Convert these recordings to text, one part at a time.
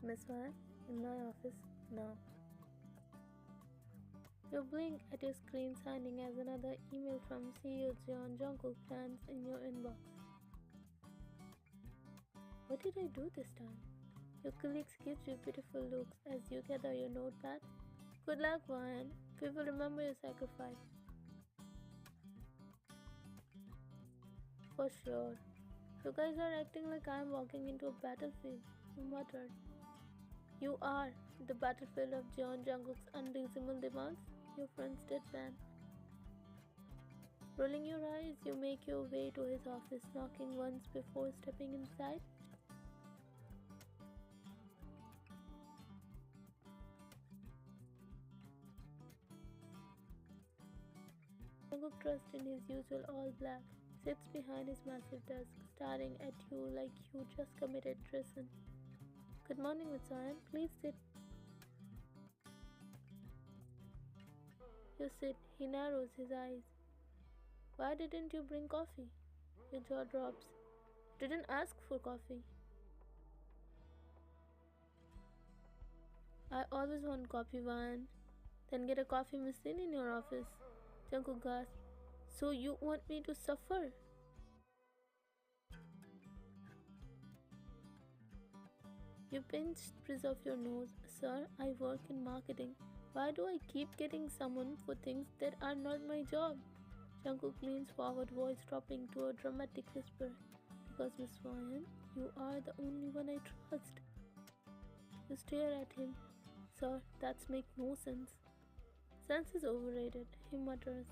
Miss Wan, in my office now. You blink at your screen, signing as another email from CEO JUNGKOOK lands in your inbox. What did I do this time? Your colleagues give you beautiful looks as you gather your notepad. Good luck, Wan. We will remember your sacrifice. For sure. You guys are acting like I am walking into a battlefield, you muttered. You are the battlefield of JUNKOOK's unreasonable demands, your friends deadpan. Rolling your eyes, you make your way to his office, knocking once before stepping inside. Jungkook, dressed in his usual all black, sits behind his massive desk, staring at you like you just committed treason. Good morning, Miss Ryan. Please sit. You sit. He narrows his eyes. Why didn't you bring coffee? Your jaw drops. Didn't ask for coffee. I always want coffee, Van. Then get a coffee machine in your office. Jungkook gasped. So you want me to suffer? You pinched the bridge of your nose. Sir, I work in marketing. Why do I keep getting summoned for things that are not my job? Jungkook leans forward, voice dropping to a dramatic whisper. Because, Miss Ryan, you are the only one I trust. You stare at him. Sir, that makes no sense. Sense is overrated, he mutters.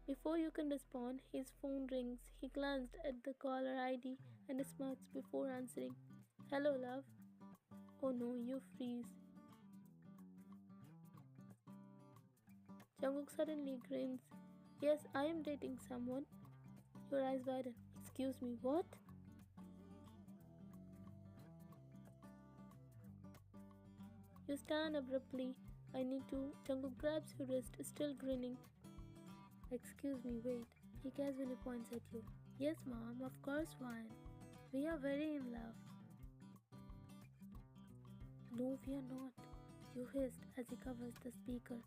Before you can respond, his phone rings. He glanced at the caller ID and smirks before answering. Hello, love. Oh no, you freeze. Jungkook suddenly grins. Yes, I am dating someone. Your eyes widen. Excuse me, what? You stand abruptly. I need to. Jungkook grabs your wrist, still grinning. Excuse me, wait. He casually points at you. Yes, mom, of course, Ryan. We are very in love. No, we are not. You hissed as he covers the speaker.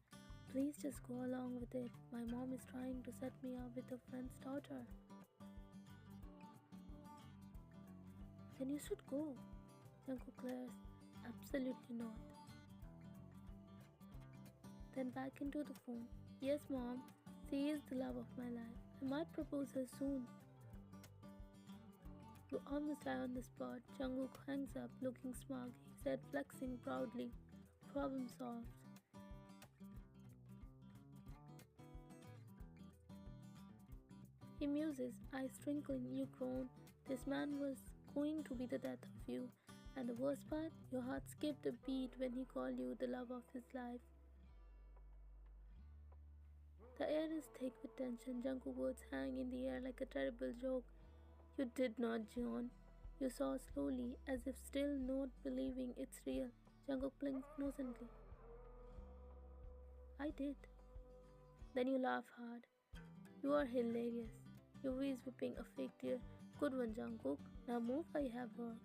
Please just go along with it. My mom is trying to set me up with a friend's daughter. Then you should go. Jungkook glares. Absolutely not. Then back into the phone. Yes, mom. She is the love of my life. I might propose her soon. You almost die on the spot. Jungkook hangs up, looking smug. He said, flexing proudly. Problem solved. He muses, eyes twinkling. You groan. This man was going to be the death of you. And the worst part, your heart skipped a beat when he called you the love of his life. The air is thick with tension. Jungkook words hang in the air like a terrible joke. You did not, John. You saw slowly, as if still not believing it's real. Jungkook blinks innocently. I did. Then you laugh hard. You are hilarious. You wheeze, whipping a fake tear. Good one, Jungkook. Now move, I have work.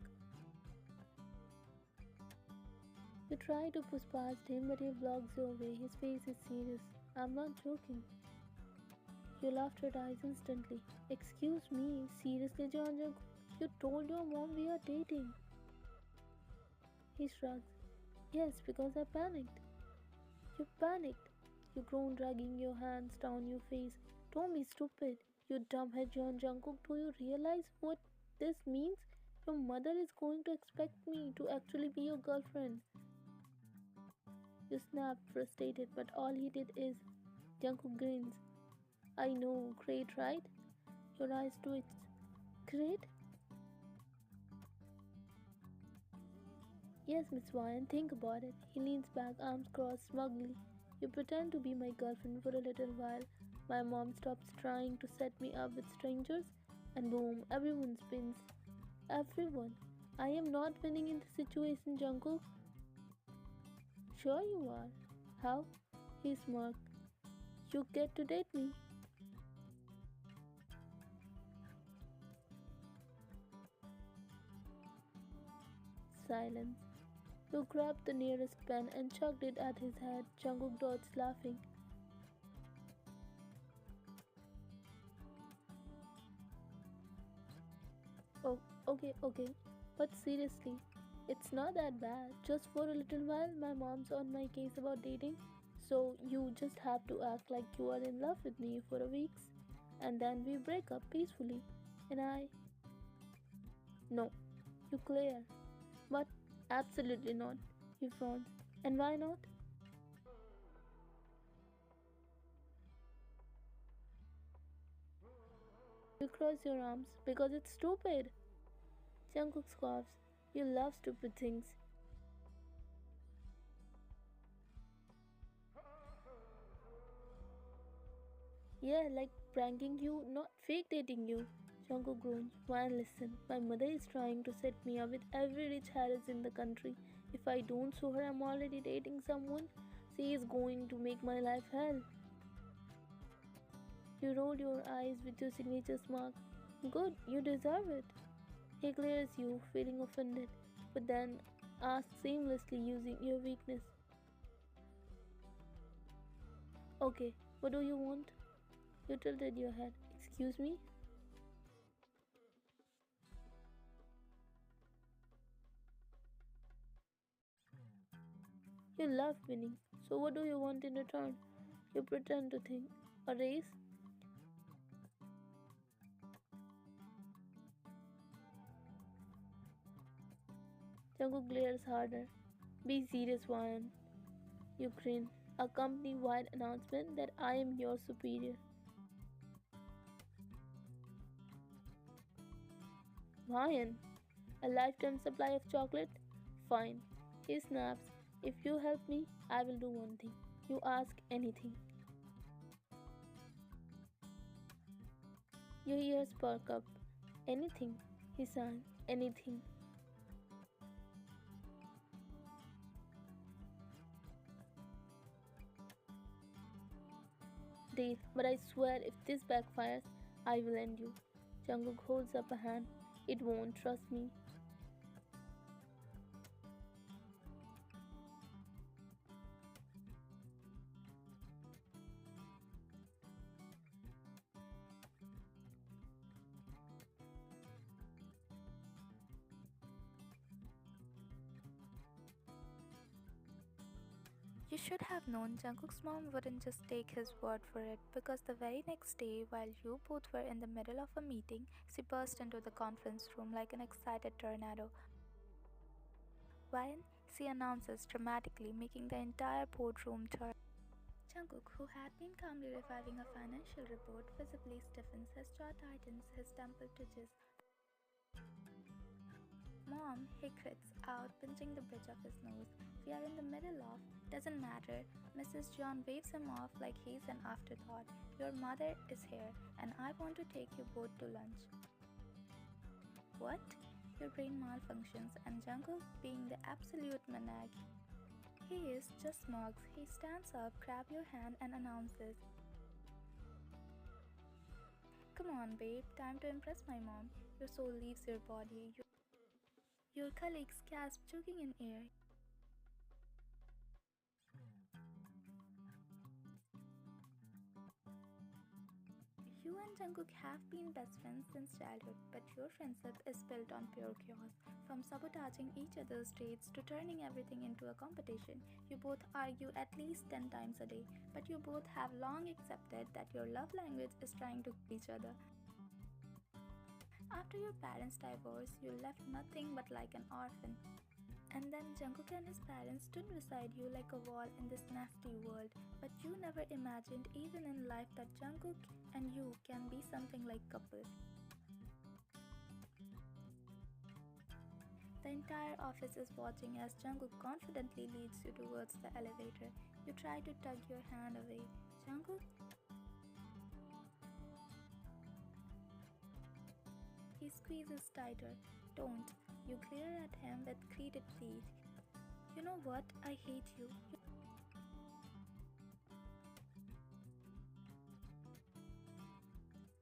You try to push past him, but he blocks you away. His face is serious. I'm not joking. Your laughter dies instantly. Excuse me, seriously, John Jungkook? You told your mom we are dating. He shrugs. Yes, because I panicked. You panicked. You groan, dragging your hands down your face. Don't be stupid. You dumbhead, John Jungkook. Do you realize what this means? Your mother is going to expect me to actually be your girlfriend. You snapped, frustrated, but all he did is. Jungkook grins. I know, great, right? Your eyes twitch. Great? Yes, Miss Ryan, think about it. He leans back, arms crossed smugly. You pretend to be my girlfriend for a little while. My mom stops trying to set me up with strangers, and boom, everyone spins. Everyone. I am not winning in this situation, Jungkook. Sure you are. How? He smirked. You get to date me. Silence. You grabbed the nearest pen and chucked it at his head. Jungkook dodged, laughing. Oh, okay, okay. But seriously, it's not that bad. Just for a little while, my mom's on my case about dating. So you just have to act like you are in love with me for a week, and then we break up peacefully. And I, no, you clear. But absolutely not, he frowns. And why not? You cross your arms because it's stupid. Jungkook scoffs. You love stupid things. Yeah, like pranking you, not fake dating you. Jungkook groans. Why listen? My mother is trying to set me up with every rich heiress in the country. If I don't show her I'm already dating someone, she is going to make my life hell. You roll your eyes with your signature smirk. Good, you deserve it. He glares you, feeling offended, but then asks seamlessly using your weakness. Okay, what do you want? You tilted your head. Excuse me? You love winning. So what do you want in return? You pretend to think. A race? Jungkook glares harder. Be serious, Ryan. You grin. A company-wide announcement that I am your superior. Ryan, a lifetime supply of chocolate? Fine. He snaps. If you help me, I will do one thing. You ask anything. Your ears perk up. Anything, he sang. Anything. Dave, but I swear if this backfires, I will end you. Jungkook holds up a hand. It won't, trust me. You should have known Jungkook's mom wouldn't just take his word for it because the very next day, while you both were in the middle of a meeting, she burst into the conference room like an excited tornado. Ryan, she announces dramatically, making the entire boardroom turn. Jungkook, who had been calmly reviewing a financial report, visibly stiffens, his jaw tightens, his temple twitches. Mom, he crits out, pinching the bridge of his nose. We are in the middle of. Doesn't matter. Mrs. John waves him off like he's an afterthought. Your mother is here, and I want to take you both to lunch. What? Your brain malfunctions, and Jungkook, being the absolute maniac he is, just smirks. He stands up, grabs your hand, and announces, come on, babe, time to impress my mom. Your soul leaves your body. Your colleagues gasp, choking in air. You and Jungkook have been best friends since childhood, but your friendship is built on pure chaos. From sabotaging each other's dates to turning everything into a competition, you both argue at least 10 times a day, but you both have long accepted that your love language is trying to kill each other. After your parents' divorce, you left nothing but like an orphan. And then Jungkook and his parents stood beside you like a wall in this nasty world. But you never imagined even in life that Jungkook and you can be something like couple. The entire office is watching as Jungkook confidently leads you towards the elevator. You try to tug your hand away. Jungkook? He squeezes tighter. Don't. You glare at him with greeted teeth. You know what? I hate you.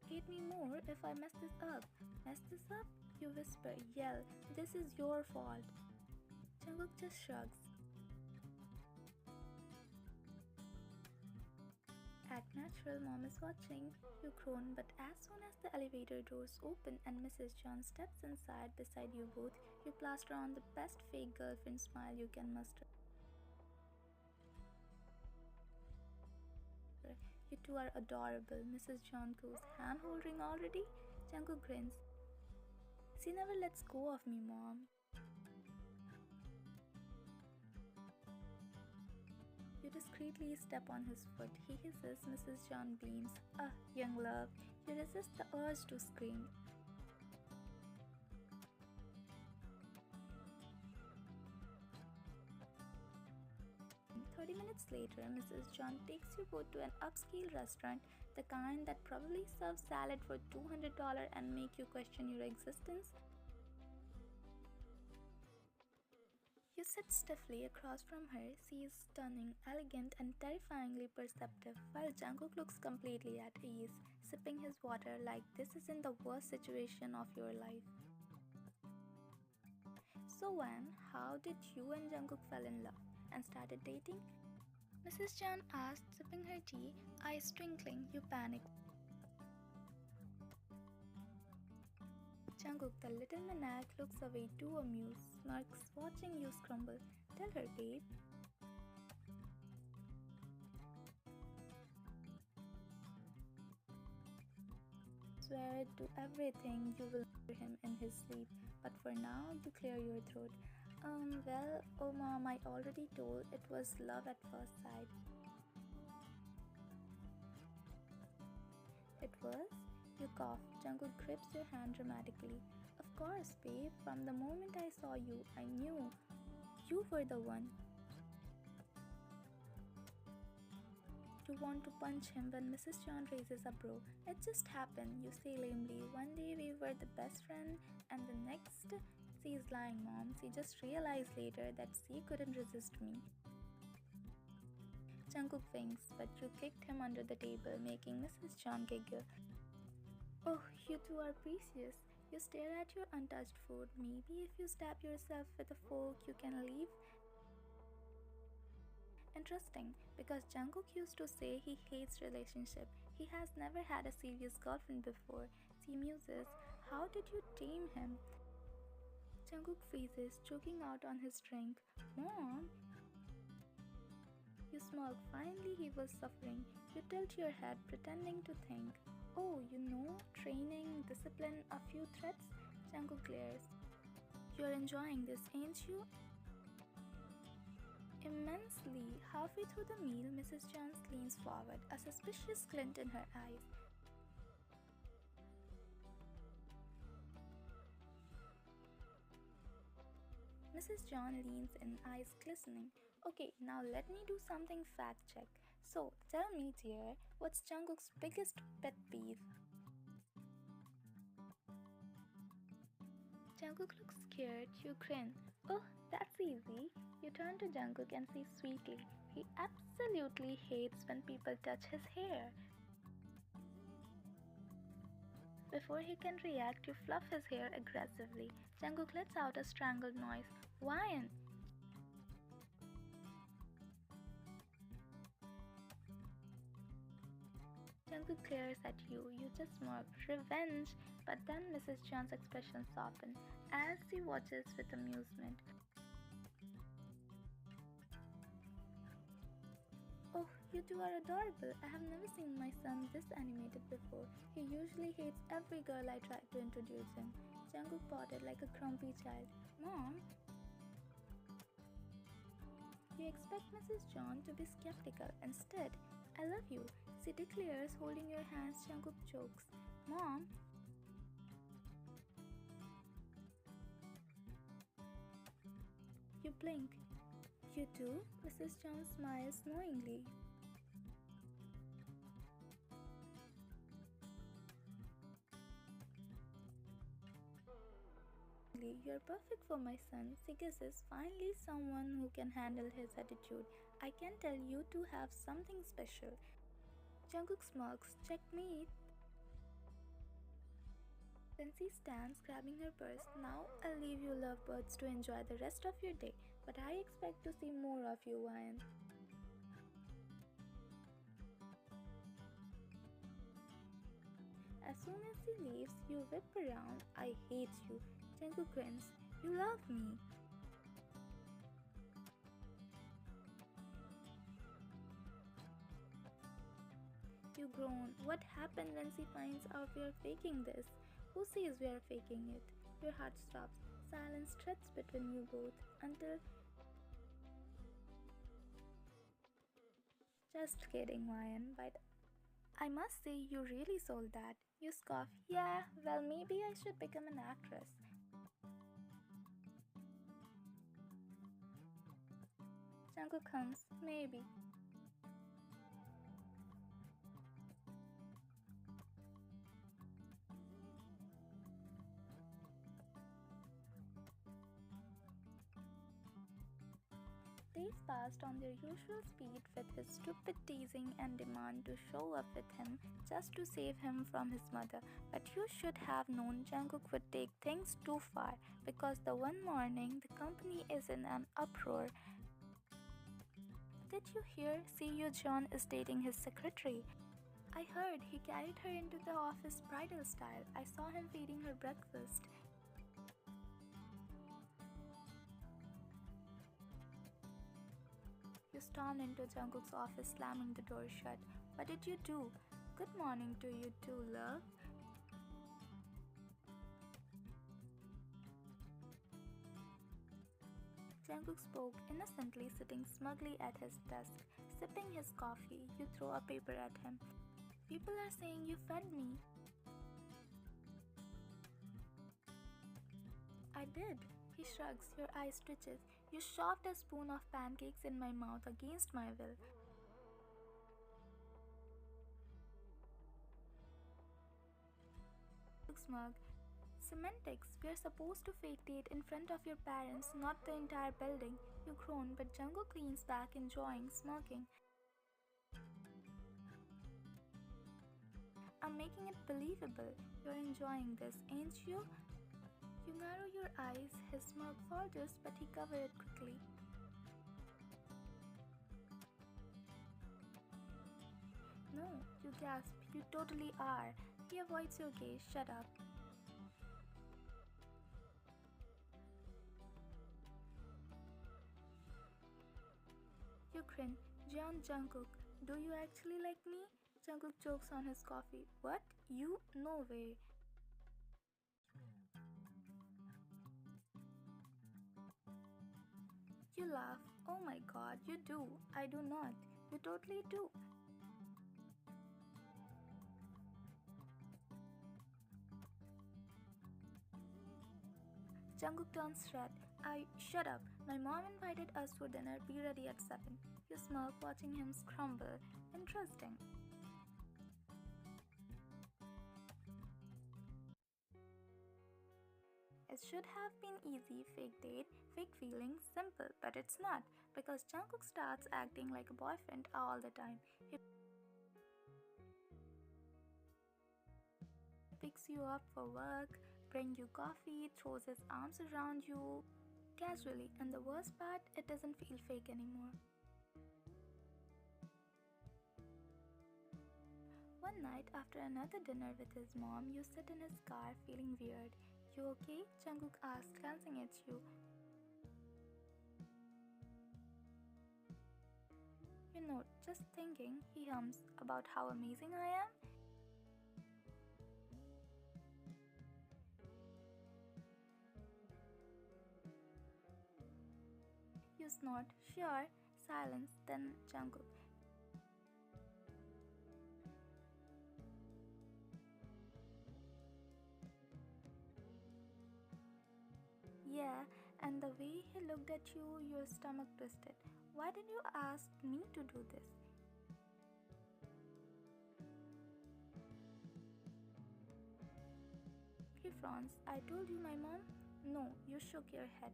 Hate me more if I mess this up. Mess this up? You whisper, yell. This is your fault. Jungkook just shrugs. Act natural, mom is watching. You groan, but as soon as the elevator doors open and Mrs. John steps inside beside you both, you plaster on the best fake girlfriend smile you can muster. You two are adorable, Mrs. John goes, hand holding already? Jungkook grins. She never lets go of me, mom. You discreetly step on his foot. He hisses, Mrs. John beams. Ah, young love. You resist the urge to scream. 30 minutes later, Mrs. John takes you both to an upscale restaurant, the kind that probably serves salad for $200 and make you question your existence. You sit stiffly across from her. She is stunning, elegant, and terrifyingly perceptive, while Jungkook looks completely at ease, sipping his water like this isn't the worst situation of your life. So Wan, how did you and Jungkook fell in love and started dating? Mrs. Chan asked, sipping her tea, eyes twinkling. You panic. Jungkook, the little maniac, looks away too amused, smirks, watching you scramble. Tell her, babe. Swear to everything you will hear him in his sleep, but for now you clear your throat. Well, oh mom, I already told it was love at first sight. It was? You cough. Jungkook grips your hand dramatically. Of course, babe. From the moment I saw you, I knew you were the one. You want to punch him when Mrs. John raises a brow. It just happened, you say lamely. One day we were the best friend, and the next, she's lying, mom. She just realized later that she couldn't resist me. Jungkook winks, but you kicked him under the table, making Mrs. John giggle. Oh, you two are precious. You stare at your untouched food. Maybe if you stab yourself with a fork, you can leave. Interesting, because Jungkook used to say he hates relationship. He has never had a serious girlfriend before. She muses, how did you tame him? Jungkook freezes, choking out on his drink. Mom? You smirk. Finally, he was suffering. You tilt your head, pretending to think. Oh, you know, training, discipline, a few threats? Jungkook glares. You're enjoying this, ain't you? Immensely. Halfway through the meal, Mrs. Jones leans forward, a suspicious glint in her eyes. Mrs. John leans in, eyes glistening. Okay, now let me do something fact check. So, tell me, dear, what's Jungkook's biggest pet peeve? Jungkook looks scared. You grin. Oh, that's easy. You turn to Jungkook and say sweetly, he absolutely hates when people touch his hair. Before he can react, you fluff his hair aggressively. Jungkook lets out a strangled noise. Whine! Jungkook glares at you. You just smirk. Revenge! But then Mrs. John's expression softens as she watches with amusement. Oh, you two are adorable. I have never seen my son this animated before. He usually hates every girl I try to introduce him. Jungkook pouted like a grumpy child. Mom? You expect Mrs. John to be skeptical. Instead, I love you. She declares, holding your hands. Jungkook jokes. Mom? You blink. You do? Mrs. John smiles knowingly. You're perfect for my son. She guesses, finally someone who can handle his attitude. I can tell you two have something special. Jungkook smirks. Checkmate. Pansy stands grabbing her purse. Now I'll leave you lovebirds to enjoy the rest of your day, but I expect to see more of you, Ryan. As soon as he leaves, you whip around. I hate you. Jungkook grins. You love me. You groan. What happened when she finds out we are faking this? Who says we are faking it? Your heart stops. Silence threads between you both until. Just kidding, Ryan, but I must say you really sold that. You scoff. Yeah, well, maybe I should become an actress. Jungkook comes. Maybe. Days passed on their usual speed with his stupid teasing and demand to show up with him just to save him from his mother. But you should have known Jungkook would take things too far because the one morning the company is in an uproar. Did you hear? CEO John is dating his secretary. I heard he carried her into the office bridal style. I saw him feeding her breakfast. You stormed into Jungkook's office, slamming the door shut. What did you do? Good morning to you too, love. Jungkook spoke innocently, sitting smugly at his desk. Sipping his coffee, you throw a paper at him. People are saying you fed me. I did. He shrugs, your eyes twitches. You shoved a spoon of pancakes in my mouth against my will. Smug. Semantics. We're supposed to fake date in front of your parents, not the entire building. You groan, but Jungkook leans back, enjoying, smirking. I'm making it believable. You're enjoying this, ain't you? You narrow your eyes. His smirk falters, but he covers it quickly. No, you gasp. You totally are. He avoids your gaze. Shut up. You grin. Jungkook, do you actually like me? Jungkook chokes on his coffee. What? You? No way. You laugh. Oh my god, you do. I do not. You totally do. Jungkook turns red. Shut up. My mom invited us for dinner. Be ready at 7. You smirk, watching him scramble. Interesting. It should have been easy, fake date, fake feelings, simple, but it's not because Jungkook starts acting like a boyfriend all the time. He picks you up for work, brings you coffee, throws his arms around you casually, and the worst part, it doesn't feel fake anymore. One night, after another dinner with his mom, you sit in his car feeling weird. You okay? Jungkook asks, glancing at you. You note, just thinking, he hums, about how amazing I am. You snort, sure. Silence, then Jungkook. Yeah, and the way he looked at you, your stomach twisted. Why did you ask me to do this? He frowns. I told you my mom? No, you shook your head.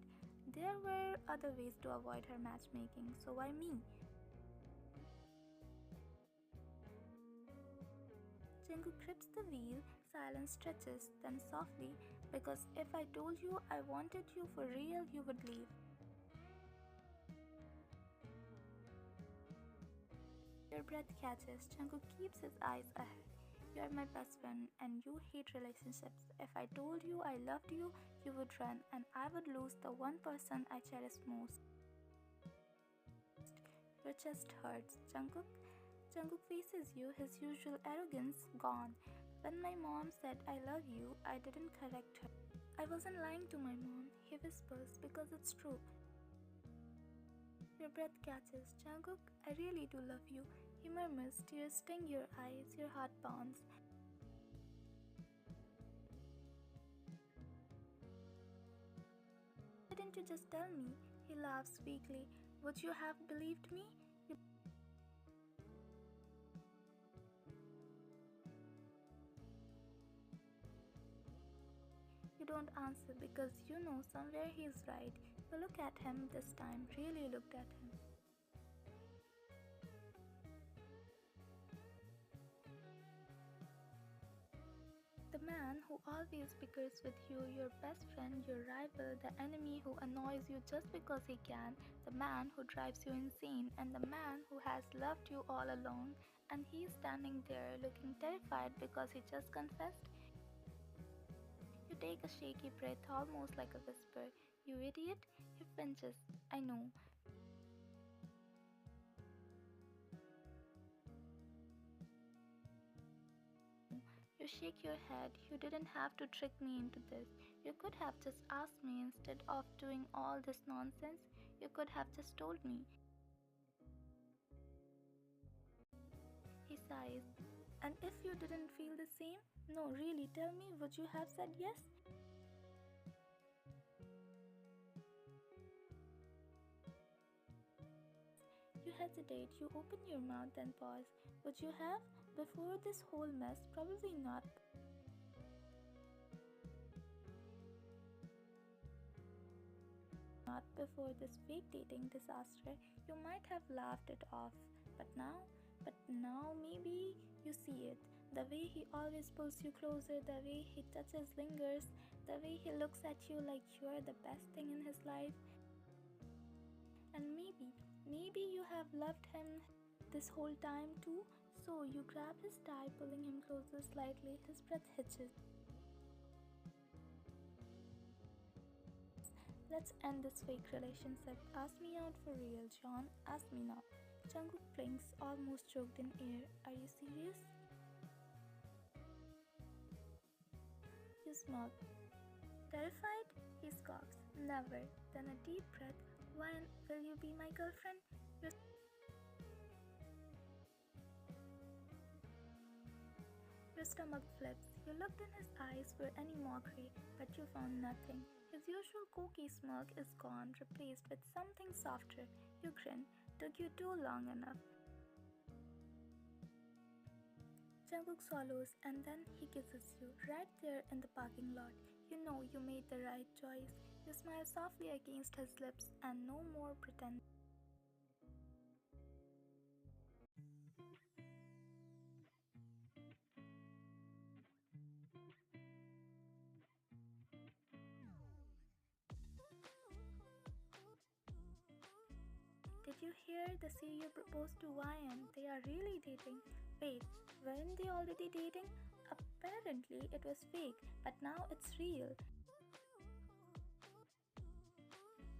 There were other ways to avoid her matchmaking, so why me? Jungkook grips the wheel, silence stretches, then softly, because if I told you I wanted you for real, you would leave. Your breath catches. Jungkook keeps his eyes ahead. You are my best friend and you hate relationships. If I told you I loved you, you would run and I would lose the one person I cherish most. Your chest hurts. Jungkook faces you, his usual arrogance gone. When my mom said I love you, I didn't correct her. I wasn't lying to my mom, he whispers, because it's true. Your breath catches. Jungkook, I really do love you. He murmurs, tears sting your eyes, your heart pounds. Why didn't you just tell me? He laughs weakly. Would you have believed me? You don't answer because you know somewhere he's right. You look at him this time, really looked at him. The man who always bickers with you, your best friend, your rival, the enemy who annoys you just because he can, the man who drives you insane, and the man who has loved you all along, and he's standing there looking terrified because he just confessed. You take a shaky breath, almost like a whisper. You idiot? He flinches. I know. You shake your head. You didn't have to trick me into this. You could have just asked me instead of doing all this nonsense. You could have just told me. He sighs. And if you didn't feel the same? No, really, tell me, would you have said yes? You hesitate, you open your mouth and pause. Would you have? Before this whole mess? Probably not. Not before this fake dating disaster. You might have laughed it off. But now maybe you see it. The way he always pulls you closer, the way he touches, lingers, the way he looks at you like you're the best thing in his life. And maybe you have loved him this whole time too. So you grab his tie, pulling him closer slightly. His breath hitches. Let's end this fake relationship. Ask me out for real, John. Ask me now. Jungkook blinks, almost choked in air. Are you serious? You smirk. Terrified? He scoffs. Never. Then a deep breath. When will you be my girlfriend? Your stomach flips. You looked in his eyes for any mockery, but you found nothing. His usual kooky smirk is gone, replaced with something softer. You grin. Took you too long enough. Jungkook swallows and then he kisses you right there in the parking lot. You know you made the right choice. You smile softly against his lips and no more pretend. Did you hear the CEO proposed to YN? They are really dating. Wait, weren't they already dating? Apparently it was fake, but now it's real.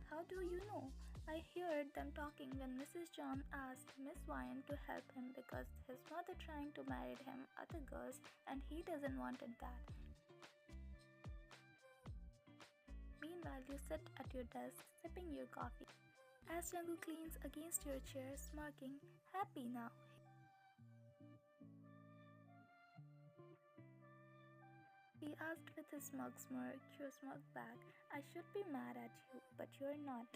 How do you know? I heard them talking when Mrs. John asked Miss Wyan to help him because his mother trying to marry him other girls and he doesn't wanted that. Meanwhile, you sit at your desk sipping your coffee. As Jungkook leans against your chair, smirking, happy now. He asked with his smug smirk. You smirk back. I should be mad at you, but you're not.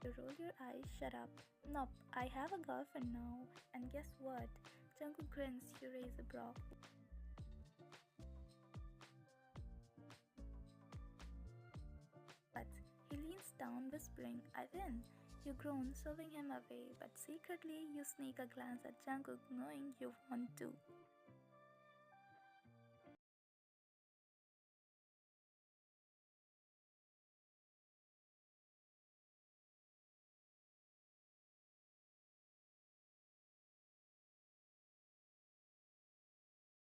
You roll your eyes, shut up. Nope, I have a girlfriend now. And guess what? Jungkook grins, you raise a brow. But he leans down, whispering, I win. You groan, shoving him away, but secretly you sneak a glance at Jungkook knowing you want to.